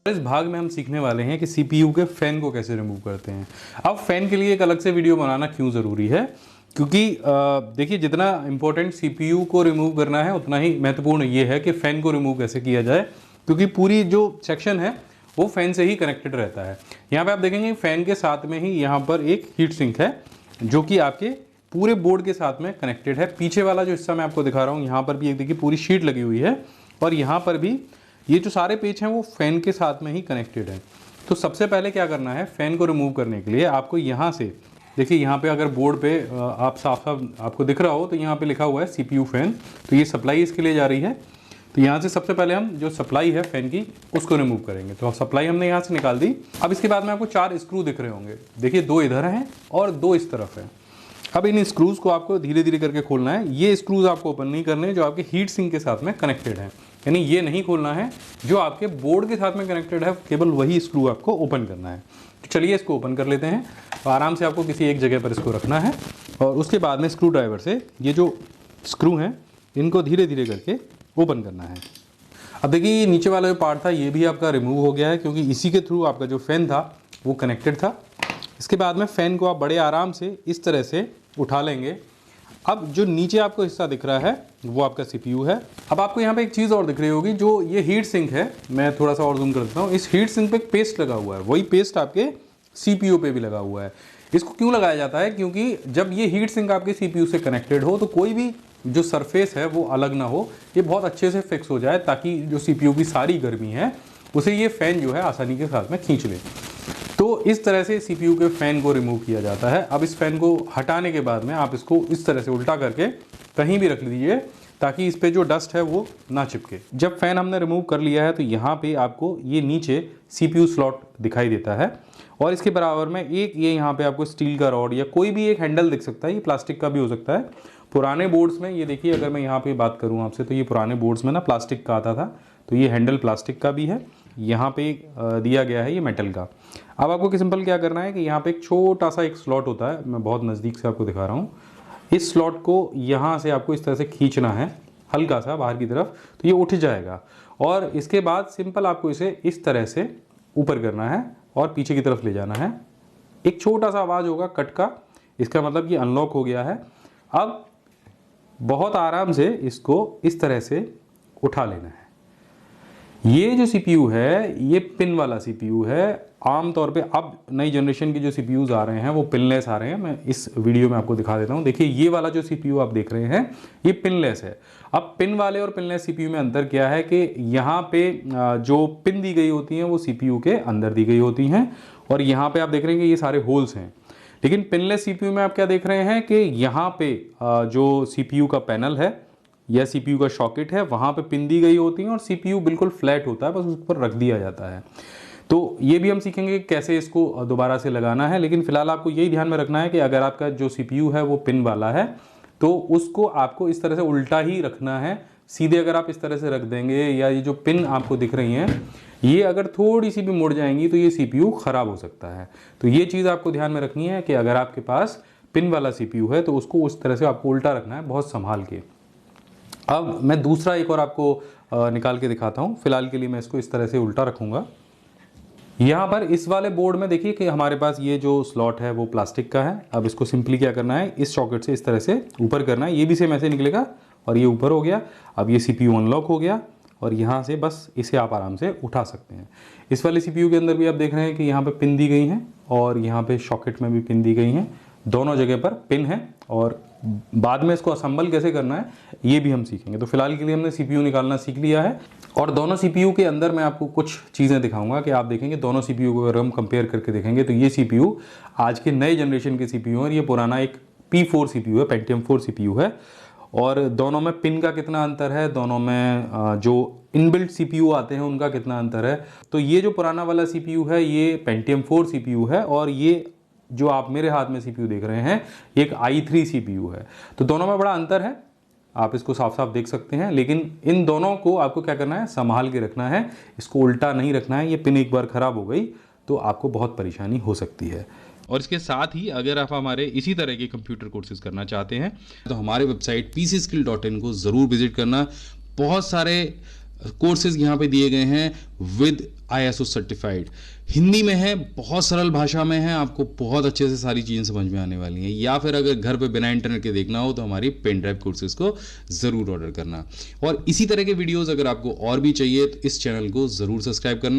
इस भाग में हम सीखने वाले हैं कि सीपीयू के फैन को कैसे रिमूव करते हैं। अब फैन के लिए एक अलग से वीडियो बनाना क्यों ज़रूरी है, क्योंकि देखिए जितना इंपॉर्टेंट सीपीयू को रिमूव करना है उतना ही महत्वपूर्ण ये है कि फ़ैन को रिमूव कैसे किया जाए, क्योंकि पूरी जो सेक्शन है वो फ़ैन से ही कनेक्टेड रहता है। यहाँ पे आप देखेंगे फ़ैन के साथ में ही यहाँ पर एक हीट सिंक है जो कि आपके पूरे बोर्ड के साथ में कनेक्टेड है। पीछे वाला जो हिस्सा मैं आपको दिखा रहा हूँ यहाँ पर भी एक देखिए पूरी शीट लगी हुई है और यहाँ पर भी ये जो सारे पेच हैं वो फ़ैन के साथ में ही कनेक्टेड है। तो सबसे पहले क्या करना है, फ़ैन को रिमूव करने के लिए आपको यहाँ से देखिए, यहाँ पे अगर बोर्ड पे आप साफ साफ आपको दिख रहा हो तो यहाँ पे लिखा हुआ है सीपीयू फ़ैन, तो ये सप्लाई इसके लिए जा रही है। तो यहाँ से सबसे पहले हम जो सप्लाई है फ़ैन की उसको रिमूव करेंगे। तो सप्लाई हमने यहाँ से निकाल दी। अब इसके बाद में आपको 4 स्क्रू दिख रहे होंगे, देखिए 2 इधर हैं और 2 इस तरफ हैं। अब इन स्क्रूज़ को आपको धीरे धीरे करके खोलना है। ये स्क्रूज़ आपको ओपन नहीं करने जो आपके हीट सिंक के साथ में कनेक्टेड हैं, यानी ये नहीं खोलना है। जो आपके बोर्ड के साथ में कनेक्टेड है केवल वही स्क्रू आपको ओपन करना है। तो चलिए इसको ओपन कर लेते हैं। तो आराम से आपको किसी एक जगह पर इसको रखना है और उसके बाद में स्क्रू ड्राइवर से ये जो स्क्रू हैं इनको धीरे धीरे करके ओपन करना है। अब देखिए ये नीचे वाला जो पार्ट था ये भी आपका रिमूव हो गया है, क्योंकि इसी के थ्रू आपका जो फ़ैन था वो कनेक्टेड था। इसके बाद में फ़ैन को आप बड़े आराम से इस तरह से उठा लेंगे। अब जो नीचे आपको हिस्सा दिख रहा है वो आपका सीपीयू है। अब आपको यहाँ पे एक चीज़ और दिख रही होगी, जो ये हीट सिंक है, मैं थोड़ा सा और जूम कर देता हूँ। इस हीट सिंक पे एक पेस्ट लगा हुआ है, वही पेस्ट आपके सीपीयू पे भी लगा हुआ है। इसको क्यों लगाया जाता है, क्योंकि जब ये हीट सिंक आपके सीपीयू से कनेक्टेड हो तो कोई भी जो सरफेस है वो अलग ना हो, ये बहुत अच्छे से फिक्स हो जाए, ताकि जो सीपीयू की सारी गर्मी है उसे ये फ़ैन जो है आसानी के साथ में खींच ले। तो इस तरह से सीपीयू के फ़ैन को रिमूव किया जाता है। अब इस फ़ैन को हटाने के बाद में आप इसको इस तरह से उल्टा करके कहीं भी रख दीजिए ताकि इस पे जो डस्ट है वो ना चिपके। जब फ़ैन हमने रिमूव कर लिया है तो यहाँ पे आपको ये नीचे सीपीयू स्लॉट दिखाई देता है और इसके बराबर में एक ये यहाँ पे आपको स्टील का रॉड या कोई भी एक हैंडल दिख सकता है, ये प्लास्टिक का भी हो सकता है। पुराने बोर्ड्स में ये देखिए, अगर मैं यहाँ पे बात करूँ आपसे तो ये पुराने बोर्ड्स में ना प्लास्टिक का आता था, तो ये हैंडल प्लास्टिक का भी है। यहाँ पे दिया गया है ये मेटल का। अब आपको सिंपल क्या करना है कि यहाँ पे एक छोटा सा एक स्लॉट होता है, मैं बहुत नज़दीक से आपको दिखा रहा हूँ। इस स्लॉट को यहाँ से आपको इस तरह से खींचना है हल्का सा बाहर की तरफ, तो ये उठ जाएगा। और इसके बाद सिंपल आपको इसे इस तरह से ऊपर करना है और पीछे की तरफ ले जाना है। एक छोटा सा आवाज़ होगा कट का, इसका मतलब ये अनलॉक हो गया है। अब बहुत आराम से इसको इस तरह से उठा लेना है। ये जो सीपीयू है ये पिन वाला सीपीयू है। आमतौर पे अब नई जनरेशन के जो सीपीयूज आ रहे हैं वो पिनलेस आ रहे हैं। मैं इस वीडियो में आपको दिखा देता हूँ। देखिए ये वाला जो सीपीयू आप देख रहे हैं ये पिनलेस है। अब पिन वाले और पिनलेस सीपीयू में अंतर क्या है कि यहाँ पे जो पिन दी गई होती हैं वो सीपीयू के अंदर दी गई होती हैं और यहाँ पे आप देख रहे हैं कि ये सारे होल्स हैं। लेकिन पिनलेस सीपीयू में आप क्या देख रहे हैं कि यहाँ पे जो सीपीयू का पैनल है या सीपीयू का सॉकेट है वहाँ पे पिन दी गई होती हैं और सीपीयू बिल्कुल फ्लैट होता है, बस उस पर रख दिया जाता है। तो ये भी हम सीखेंगे कैसे इसको दोबारा से लगाना है। लेकिन फिलहाल आपको यही ध्यान में रखना है कि अगर आपका जो सीपीयू है वो पिन वाला है तो उसको आपको इस तरह से उल्टा ही रखना है। सीधे अगर आप इस तरह से रख देंगे या ये जो पिन आपको दिख रही हैं ये अगर थोड़ी सी भी मुड़ जाएंगी तो ये सीपीयू ख़राब हो सकता है। तो ये चीज़ आपको ध्यान में रखनी है कि अगर आपके पास पिन वाला सीपीयू है तो उसको उस तरह से आपको उल्टा रखना है, बहुत संभाल के। अब मैं दूसरा एक और आपको निकाल के दिखाता हूँ। फिलहाल के लिए मैं इसको इस तरह से उल्टा रखूँगा। यहाँ पर इस वाले बोर्ड में देखिए कि हमारे पास ये जो स्लॉट है वो प्लास्टिक का है। अब इसको सिंपली क्या करना है, इस सॉकेट से इस तरह से ऊपर करना है। ये भी सेम ऐसे निकलेगा और ये ऊपर हो गया। अब ये सीपीयू अनलॉक हो गया और यहाँ से बस इसे आप आराम से उठा सकते हैं। इस वाले सीपीयू के अंदर भी आप देख रहे हैं कि यहाँ पर पिन दी गई हैं और यहाँ पर सॉकेट में भी पिन दी गई हैं। दोनों जगह पर पिन है और बाद में इसको असेंबल कैसे करना है ये भी हम सीखेंगे। तो फिलहाल के लिए हमने सीपीयू निकालना सीख लिया है और दोनों सीपीयू के अंदर मैं आपको कुछ चीज़ें दिखाऊंगा कि आप देखेंगे दोनों सीपीयू को अगर हम कंपेयर करके देखेंगे तो ये सीपीयू आज के नए जनरेशन के सीपीयू है और ये पुराना एक P4 सीपीयू है, पेंटियम 4 सीपीयू है। और दोनों में पिन का कितना अंतर है, दोनों में जो इनबिल्ट सीपीयू आते हैं उनका कितना अंतर है। तो ये जो पुराना वाला सीपीयू है ये पेंटियम 4 सीपीयू है और ये जो आप मेरे हाथ में सीपीयू देख रहे हैं एक i3 सीपीयू है। तो दोनों में बड़ा अंतर है, आप इसको साफ साफ देख सकते हैं। लेकिन इन दोनों को आपको क्या करना है, संभाल के रखना है, इसको उल्टा नहीं रखना है। ये पिन एक बार ख़राब हो गई तो आपको बहुत परेशानी हो सकती है। और इसके साथ ही अगर आप हमारे इसी तरह के कंप्यूटर कोर्सेज करना चाहते हैं तो हमारे वेबसाइट pcskill.in को ज़रूर विजिट करना। बहुत सारे कोर्सेज यहाँ पे दिए गए हैं विद ISO सर्टिफाइड, हिंदी में है, बहुत सरल भाषा में है, आपको बहुत अच्छे से सारी चीज़ें समझ में आने वाली हैं। या फिर अगर घर पे बिना इंटरनेट के देखना हो तो हमारी पेन ड्राइव कोर्सेज को ज़रूर ऑर्डर करना। और इसी तरह के वीडियोज़ अगर आपको और भी चाहिए तो इस चैनल को ज़रूर सब्सक्राइब करना।